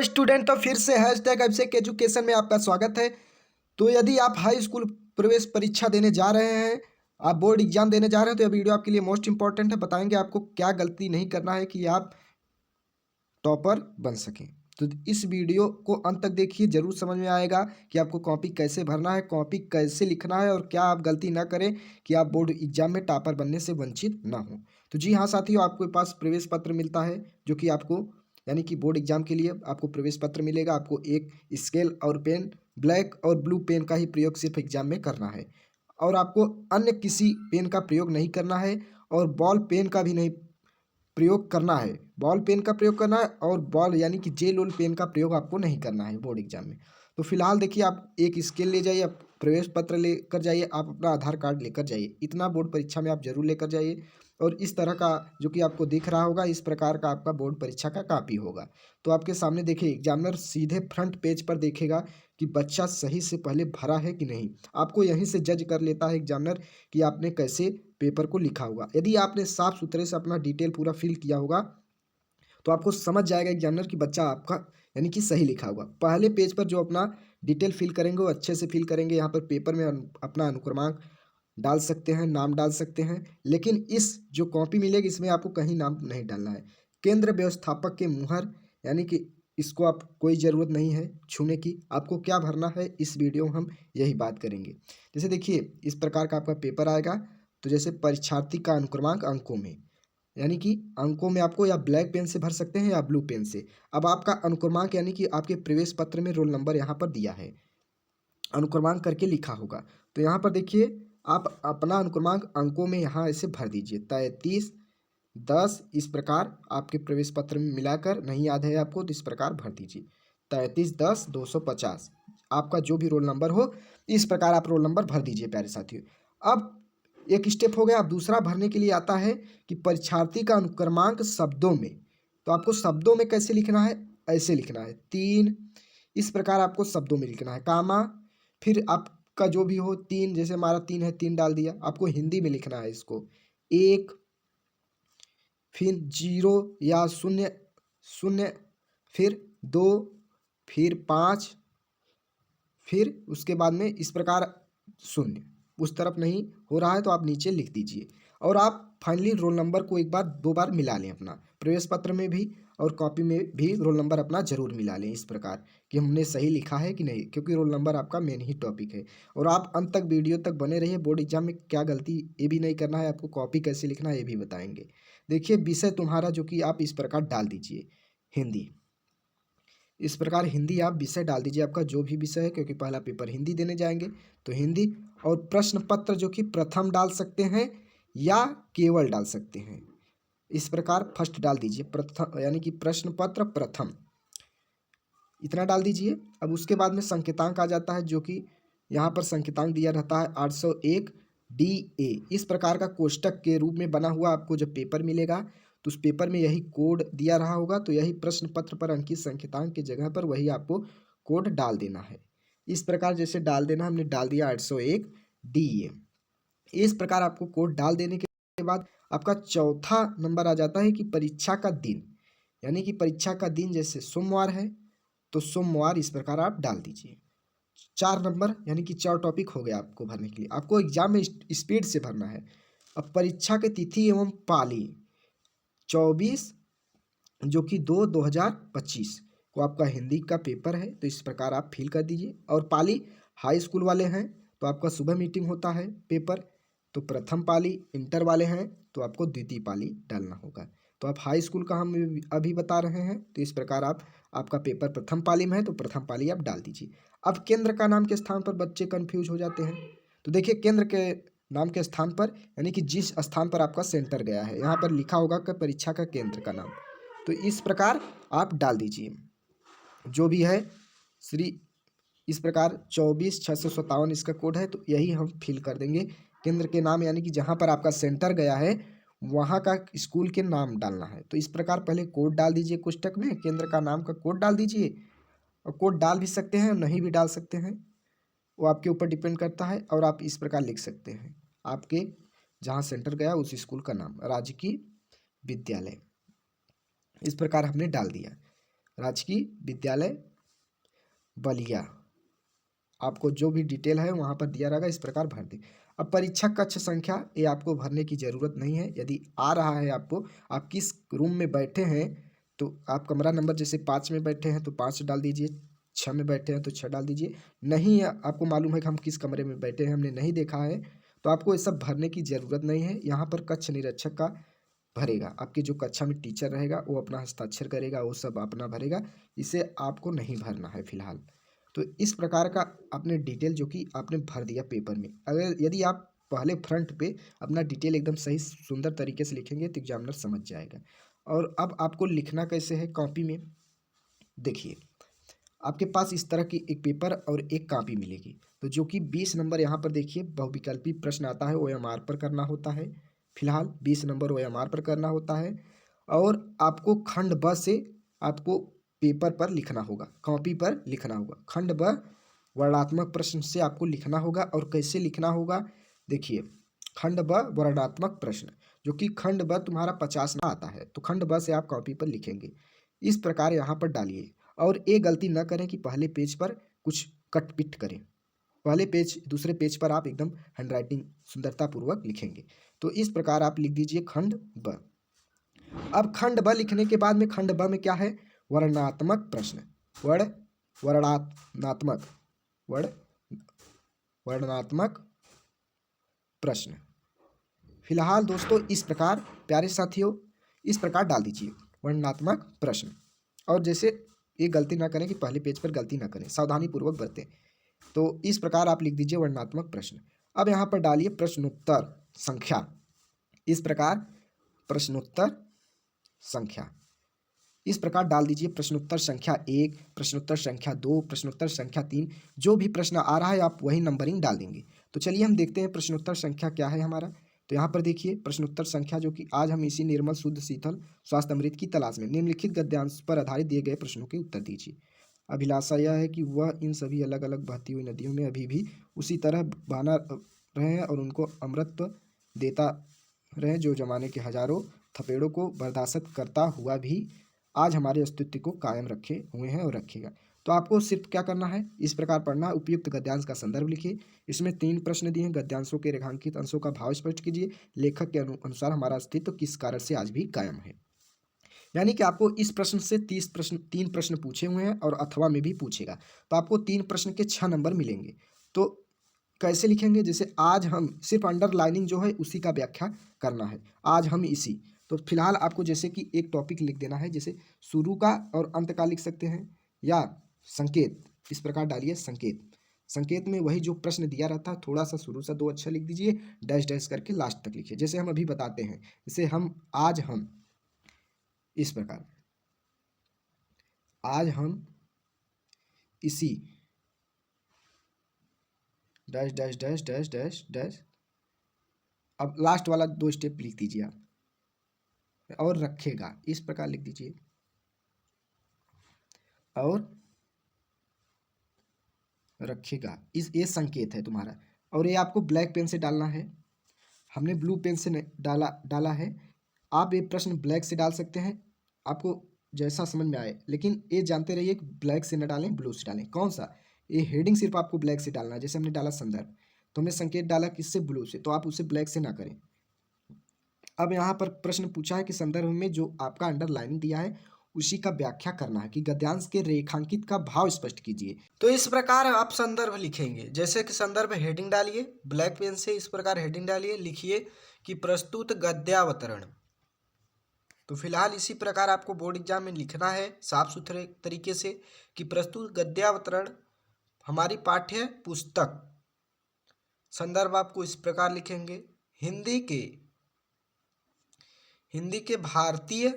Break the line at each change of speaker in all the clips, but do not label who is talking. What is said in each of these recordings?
Student, तो फिर से हैशटैग अभिषेक एजुकेशन में आपका स्वागत है। तो यदि आप हाई स्कूल प्रवेश परीक्षा देने जा रहे हैं, आप बोर्ड एग्जाम देने जा रहे हैं, तो यह वीडियो आपके लिए मोस्ट इंपॉर्टेंट है। बताएंगे आपको क्या गलती नहीं करना है कि आप टॉपर बन सकें। तो इस वीडियो को अंत तक देखिए, जरूर समझ में आएगा कि आपको कॉपी कैसे भरना है, कॉपी कैसे लिखना है, और क्या आप गलती ना करें कि आप बोर्ड एग्जाम में टॉपर बनने से वंचित ना हो। तो जी हाँ साथियों, आपके पास प्रवेश पत्र मिलता है, जो कि आपको यानी कि बोर्ड एग्जाम के लिए आपको प्रवेश पत्र मिलेगा। आपको एक स्केल और पेन, ब्लैक और ब्लू पेन का ही प्रयोग सिर्फ एग्जाम में करना है, और आपको अन्य किसी पेन का प्रयोग नहीं करना है, और बॉल पेन का भी नहीं प्रयोग करना है। बॉल पेन का प्रयोग करना है, और बॉल यानी कि जेल ओल पेन का प्रयोग आपको नहीं करना है बोर्ड एग्जाम में। तो फिलहाल देखिए, आप एक स्केल ले जाइए, आप प्रवेश पत्र लेकर जाइए, आप अपना आधार कार्ड लेकर जाइए। इतना बोर्ड परीक्षा में आप जरूर लेकर जाइए। और इस तरह का जो कि आपको दिख रहा होगा, इस प्रकार का आपका बोर्ड परीक्षा का कॉपी होगा। तो आपके सामने देखिए, एग्जामिनर सीधे फ्रंट पेज पर देखेगा कि बच्चा सही से पहले भरा है कि नहीं। आपको यहीं से जज कर लेता है एग्जामिनर कि आपने कैसे पेपर को लिखा होगा। यदि आपने साफ सुथरे से अपना डिटेल पूरा फिल किया होगा, तो आपको समझ जाएगा एग्जामिनर कि बच्चा आपका यानी कि सही लिखा होगा। पहले पेज पर जो अपना डिटेल फिल करेंगे वो अच्छे से फिल करेंगे। यहाँ पर पेपर में अपना अनुक्रमांक डाल सकते हैं, नाम डाल सकते हैं, लेकिन इस जो कॉपी मिलेगी इसमें आपको कहीं नाम नहीं डालना है। केंद्र व्यवस्थापक के मुहर यानी कि इसको आप कोई ज़रूरत नहीं है छूने की। आपको क्या भरना है, इस वीडियो में हम यही बात करेंगे। जैसे देखिए, इस प्रकार का आपका पेपर आएगा। तो जैसे परीक्षार्थी का अनुक्रमांक अंकों में, यानी कि अंकों में आपको या ब्लैक पेन से भर सकते हैं या ब्लू पेन से। अब आपका अनुक्रमांक यानी कि आपके प्रवेश पत्र में रोल नंबर यहाँ पर दिया है, अनुक्रमांक करके लिखा होगा। तो यहाँ पर देखिए, आप अपना अनुक्रमांक अंकों में यहाँ ऐसे भर दीजिए, 3310। इस प्रकार आपके प्रवेश पत्र में मिलाकर, नहीं याद है आपको तो इस प्रकार भर दीजिए, 3310-250। आपका जो भी रोल नंबर हो, इस प्रकार आप रोल नंबर भर दीजिए प्यारे साथियों। अब एक स्टेप हो गया। अब दूसरा भरने के लिए आता है कि परीक्षार्थी का अनुक्रमांक शब्दों में। तो आपको शब्दों में कैसे लिखना है, ऐसे लिखना है, 3। इस प्रकार आपको शब्दों में लिखना है, कामा, फिर आपका जो भी हो 3। जैसे हमारा 3 है, 3 डाल दिया। आपको हिंदी में लिखना है इसको, 1, फिर 0 या शून्य शून्य, फिर 2, फिर 5, फिर उसके बाद में इस प्रकार शून्य। उस तरफ नहीं हो रहा है तो आप नीचे लिख दीजिए। और आप फाइनली रोल नंबर को एक बार 2 बार मिला लें, अपना प्रवेश पत्र में भी और कॉपी में भी रोल नंबर अपना जरूर मिला लें, इस प्रकार कि हमने सही लिखा है कि नहीं, क्योंकि रोल नंबर आपका मेन ही टॉपिक है। और आप अंत तक वीडियो तक बने रहिए। बोर्ड एग्जाम में क्या गलती ये भी नहीं करना है, आपको कॉपी कैसे लिखना है ये भी बताएंगे। देखिए, विषय तुम्हारा जो कि आप इस प्रकार डाल दीजिए, हिंदी। इस प्रकार हिंदी आप विषय डाल दीजिए, आपका जो भी विषय है, क्योंकि पहला पेपर हिंदी देने जाएंगे तो हिंदी। और प्रश्न पत्र जो कि प्रथम डाल सकते हैं या केवल डाल सकते हैं, इस प्रकार फर्स्ट डाल दीजिए, प्रथम यानी कि प्रश्न पत्र प्रथम, इतना डाल दीजिए। अब उसके बाद में संकेतांक आ जाता है, जो कि यहाँ पर संकेतांक दिया रहता है 801 DA। इस प्रकार का कोष्टक के रूप में बना हुआ आपको जब पेपर मिलेगा, तो उस पेपर में यही कोड दिया रहा होगा। तो यही प्रश्न पत्र पर अंकित संकेतांक की जगह पर वही आपको कोड डाल देना है। इस प्रकार जैसे डाल देना, हमने डाल दिया 801 DA। इस प्रकार आपको कोड डाल देने के बाद आपका चौथा नंबर आ जाता है कि परीक्षा का दिन, यानी कि परीक्षा का दिन जैसे सोमवार है तो सोमवार, इस प्रकार आप डाल दीजिए। 4 नंबर यानी कि 4 टॉपिक हो गया आपको भरने के लिए। आपको एग्जाम में स्पीड से भरना है। अब परीक्षा की तिथि एवं पाली, 24 जो कि 2/2025 को आपका हिंदी का पेपर है, तो इस प्रकार आप फिल कर दीजिए। और पाली हाई स्कूल वाले हैं तो आपका सुबह मीटिंग होता है पेपर, तो प्रथम पाली। इंटर वाले हैं तो आपको द्वितीय पाली डालना होगा। तो आप हाई स्कूल का हम अभी बता रहे हैं, तो इस प्रकार आपका पेपर प्रथम पाली में है तो प्रथम पाली आप डाल दीजिए। अब केंद्र का नाम के स्थान पर बच्चे कंफ्यूज हो जाते हैं। तो देखिए, केंद्र के नाम के स्थान पर यानी कि जिस स्थान पर आपका सेंटर गया है, यहाँ पर लिखा होगा कि परीक्षा का केंद्र का नाम, तो इस प्रकार आप डाल दीजिए जो भी है श्री। इस प्रकार 24/657 इसका कोड है, तो यही हम फिल कर देंगे। केंद्र के नाम यानी कि जहाँ पर आपका सेंटर गया है वहाँ का स्कूल के नाम डालना है। तो इस प्रकार पहले कोड डाल दीजिए कोष्टक में, केंद्र का नाम का कोड डाल दीजिए। और कोड डाल भी सकते हैं, नहीं भी डाल सकते हैं, वो आपके ऊपर डिपेंड करता है। और आप इस प्रकार लिख सकते हैं, आपके जहाँ सेंटर गया उस स्कूल का नाम, राजकीय विद्यालय। इस प्रकार हमने डाल दिया। राजकीय विद्यालय बलिया। आपको जो भी डिटेल है वहाँ पर दिया रहेगा, इस प्रकार भर दें। अब परीक्षा कक्ष संख्या, ये आपको भरने की ज़रूरत नहीं है। यदि आ रहा है आपको, आप किस रूम में बैठे हैं, तो आप कमरा नंबर जैसे 5 में बैठे हैं तो 5 डाल दीजिए, 6 में बैठे हैं तो 6 डाल दीजिए। नहीं आपको मालूम है कि हम किस कमरे में बैठे हैं, हमने नहीं देखा है, तो आपको ये सब भरने की ज़रूरत नहीं है। यहाँ पर कक्ष निरीक्षक का भरेगा, आपके जो कक्षा में टीचर रहेगा वो अपना हस्ताक्षर करेगा, वो सब अपना भरेगा, इसे आपको नहीं भरना है फिलहाल। तो इस प्रकार का आपने डिटेल जो कि आपने भर दिया पेपर में। अगर यदि आप पहले फ्रंट पे अपना डिटेल एकदम सही सुंदर तरीके से लिखेंगे तो एग्जामिनर समझ जाएगा। और अब आपको लिखना कैसे है कॉपी में, देखिए आपके पास इस तरह की एक पेपर और एक कॉपी मिलेगी, तो जो कि 20 नंबर यहाँ पर देखिए बहुविकल्पी प्रश्न आता है, OMR पर करना होता है। फिलहाल 20 नंबर OMR पर करना होता है। और आपको खंड ब से आपको पेपर पर लिखना होगा, कॉपी पर लिखना होगा। खंड ब वर्णनात्मक प्रश्न से आपको लिखना होगा। और कैसे लिखना होगा, देखिए खंड ब वर्णनात्मक प्रश्न, जो कि खंड ब तुम्हारा 50 ना आता है, तो खंड ब से आप कॉपी पर लिखेंगे। इस प्रकार यहाँ पर डालिए। और ये गलती न करें कि पहले पेज पर कुछ कट पिट करें, पहले पेज दूसरे पेज पर आप एकदम हैंडराइटिंग सुंदरतापूर्वक लिखेंगे। तो इस प्रकार आप लिख दीजिए खंड ब। अब खंड ब लिखने के बाद में खंड ब में क्या है, वर्णनात्मक प्रश्न, वर्णनात्मक वर्णनात्मक प्रश्न। फिलहाल दोस्तों इस प्रकार प्यारे साथियों, इस प्रकार डाल दीजिए वर्णनात्मक प्रश्न। और जैसे ये गलती ना करें कि पहले पेज पर गलती ना करें, सावधानी पूर्वक बरतें। तो इस प्रकार आप लिख दीजिए वर्णनात्मक प्रश्न। अब यहाँ पर डालिए प्रश्नोत्तर संख्या, इस प्रकार प्रश्नोत्तर संख्या, इस प्रकार डाल दीजिए प्रश्नोत्तर संख्या 1, प्रश्नोत्तर संख्या 2, प्रश्नोत्तर संख्या 3। जो भी प्रश्न आ रहा है आप वही नंबरिंग डाल देंगे। तो चलिए हम देखते हैं प्रश्नोत्तर संख्या क्या है हमारा। तो यहाँ पर देखिए प्रश्नोत्तर संख्या, जो कि आज हम इसी निर्मल शुद्ध शीतल स्वास्थ्य अमृत की तलाश में निम्नलिखित गद्यांश पर आधारित दिए गए प्रश्नों के उत्तर दीजिए। अभिलाषा यह है कि वह इन सभी अलग अलग बहती हुई नदियों में अभी भी उसी तरह बहना रहे हैं और उनको अमृतत्व देता रहे, जो जमाने के हजारों थपेड़ों को बर्दाश्त करता हुआ भी आज हमारे अस्तित्व को कायम रखे हुए हैं और रखेगा। तो आपको सिर्फ क्या करना है, इस प्रकार पढ़ना है। उपयुक्त गद्यांश का संदर्भ लिखिए। इसमें 3 प्रश्न दिए हैं। गद्यांशों के रेखांकित अंशों का भाव स्पष्ट कीजिए। लेखक के अनुसार हमारा अस्तित्व किस कारण से आज भी कायम है। यानी कि आपको इस प्रश्न से 3 प्रश्न पूछे हुए हैं और अथवा में भी पूछेगा, तो आपको 3 प्रश्न के 6 नंबर मिलेंगे। तो कैसे लिखेंगे, जैसे आज हम, सिर्फ अंडरलाइनिंग जो है उसी का व्याख्या करना है, आज हम इसी। तो फिलहाल आपको जैसे कि एक टॉपिक लिख देना है, जैसे शुरू का और अंत का लिख सकते हैं, या संकेत, इस प्रकार डालिए संकेत। संकेत में वही जो प्रश्न दिया रहता है, थोड़ा सा शुरू से 2 अक्षर लिख दीजिए, डैश डैश करके लास्ट तक लिखिए, जैसे हम अभी बताते हैं। जैसे हम आज हम, इस प्रकार आज हम इसी dash dash dash dash dash dash. अब लास्ट वाला 2 स्टेप लिख दीजिए आप, और रखेगा, इस प्रकार लिख दीजिए, और रखेगा। इस ये संकेत है तुम्हारा, और ये आपको ब्लैक पेन से डालना है, हमने ब्लू पेन से डाला है। आप ये प्रश्न ब्लैक से डाल सकते हैं, आपको जैसा समझ में आए, लेकिन ये जानते रहिए कि ब्लैक से न डालें, ब्लू से डालें। कौन सा, ये हेडिंग सिर्फ आपको ब्लैक से डालना है। जैसे हमने डाला संदर्भ, तो हमने संकेत डाला किससे, ब्लू से, तो आप उसे ब्लैक से ना करें। अब यहाँ पर प्रश्न पूछा है कि संदर्भ में जो आपका अंडरलाइनिंग दिया है उसी का व्याख्या करना है, कि गद्यांश के रेखांकित का भाव स्पष्ट कीजिए। तो इस प्रकार आप संदर्भ लिखेंगे, जैसे कि संदर्भ हेडिंग डालिए ब्लैक पेन से, इस प्रकार हेडिंग डालिए, लिखिए कि प्रस्तुत गद्यावतरण। तो फिलहाल इसी प्रकार आपको बोर्ड एग्जाम में लिखना है साफ सुथरे तरीके से, कि प्रस्तुत गद्यावतरण हमारी पाठ्य पुस्तक। संदर्भ आपको इस प्रकार लिखेंगे, हिंदी के भारतीय,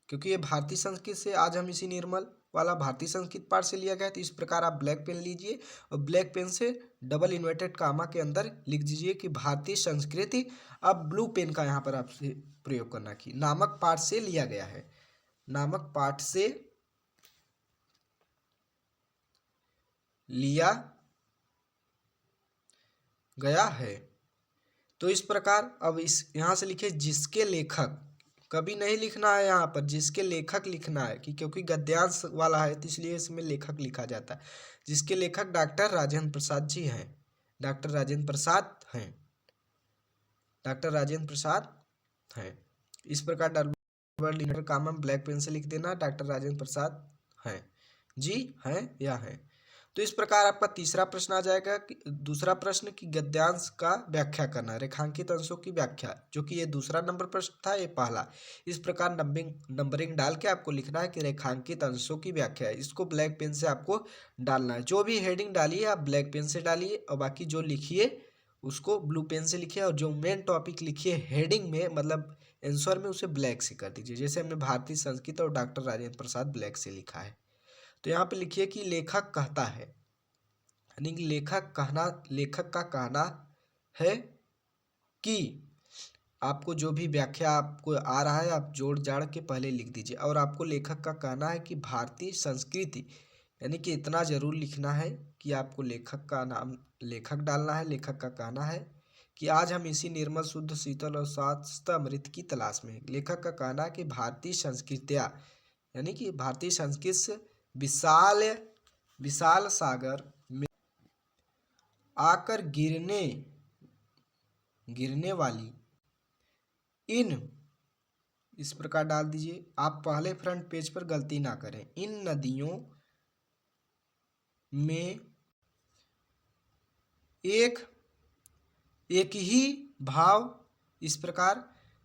क्योंकि ये भारतीय संस्कृत से, आज हम इसी निर्मल वाला भारतीय संस्कृत पाठ से लिया गया है। तो इस प्रकार आप ब्लैक पेन लीजिए और ब्लैक पेन से डबल इन्वर्टेड कामा के अंदर लिख दीजिए कि भारतीय संस्कृति। अब ब्लू पेन का यहाँ पर आपसे प्रयोग करना कि नामक पाठ से लिया गया है, नामक पाठ से लिया गया है। तो इस प्रकार अब इस यहाँ से लिखे जिसके लेखक, कवि नहीं लिखना है यहाँ पर, जिसके लेखक लिखना है, कि क्योंकि गद्यांश वाला है तो इसलिए इसमें लेखक लिखा जाता है। जिसके लेखक डॉक्टर राजेंद्र प्रसाद जी हैं, डॉक्टर राजेंद्र प्रसाद हैं, डॉक्टर राजेंद्र प्रसाद हैं। इस प्रकार डबल कॉमा ब्लैक पेन से लिख देना, डॉक्टर राजेंद्र प्रसाद हैं जी, हैं या हैं। तो इस प्रकार आपका तीसरा प्रश्न आ जाएगा कि दूसरा प्रश्न की गद्यांश का व्याख्या करना, रेखांकित अंशों की व्याख्या, जो कि ये दूसरा नंबर प्रश्न था, ये पहला। इस प्रकार नंबरिंग डाल के आपको लिखना है कि रेखांकित अंशों की व्याख्या है। इसको ब्लैक पेन से आपको डालना है। जो भी हेडिंग डालिए आप ब्लैक पेन से डालिए, और बाकी जो लिखिए उसको ब्लू पेन से लिखिए, और जो मेन टॉपिक लिखिए हेडिंग में, मतलब आंसर में, उसे ब्लैक से कर दीजिए। जैसे हमने भारतीय संस्कृत और डॉक्टर राजेंद्र प्रसाद ब्लैक से लिखा है। तो यहाँ पे लिखिए कि लेखक कहता है, यानी कि लेखक का कहना है कि, आपको जो भी व्याख्या आपको आ रहा है आप जोड़ जाड़ के पहले लिख दीजिए। और आपको लेखक का कहना है कि भारतीय संस्कृति, यानी कि इतना जरूर लिखना है कि आपको लेखक का नाम लेखक डालना है। लेखक का कहना है कि आज हम इसी निर्मल शुद्ध शीतल और स्वास्थ्य अमृत की तलाश में हैं। लेखक का कहना है कि भारतीय संस्कृतियाँ, यानी कि भारतीय संस्कृति से विशाल सागर में आकर गिरने वाली इन, इस प्रकार डाल दीजिए। आप पहले फ्रंट पेज पर गलती ना करें। इन नदियों में एक ही भाव, इस प्रकार।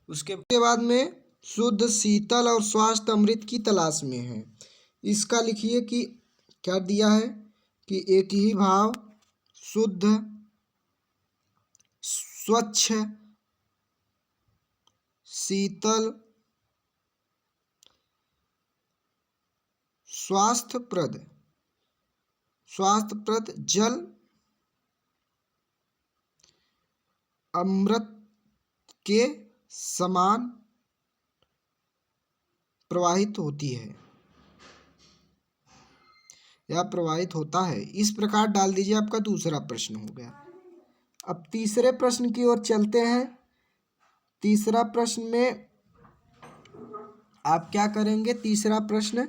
उसके बाद में शुद्ध शीतल और स्वास्थ्य अमृत की तलाश में है। इसका लिखिए कि क्या दिया है कि एक ही भाव, शुद्ध, स्वच्छ, शीतल, स्वास्थ्यप्रद जल अमृत के समान प्रवाहित होती है या प्रवाहित होता है। इस प्रकार डाल दीजिए। आपका दूसरा प्रश्न हो गया। अब तीसरे प्रश्न की ओर चलते हैं। तीसरा प्रश्न में आप क्या करेंगे, तीसरा प्रश्न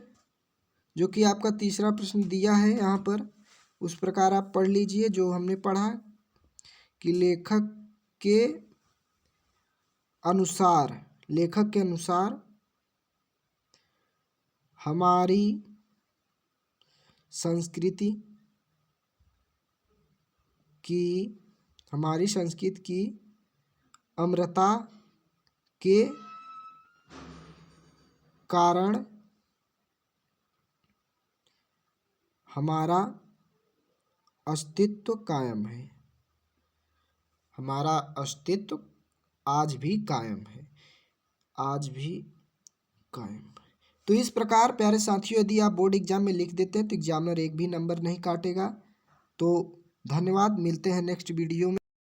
जो कि आपका तीसरा प्रश्न दिया है यहाँ पर, उस प्रकार आप पढ़ लीजिए जो हमने पढ़ा कि लेखक के अनुसार हमारी संस्कृति की अमरता के कारण हमारा अस्तित्व कायम है। हमारा अस्तित्व आज भी कायम है, तो इस प्रकार प्यारे साथियों, यदि आप बोर्ड एग्जाम में लिख देते हैं तो एग्जामिनर एक भी नंबर नहीं काटेगा। तो धन्यवाद, मिलते हैं नेक्स्ट वीडियो में।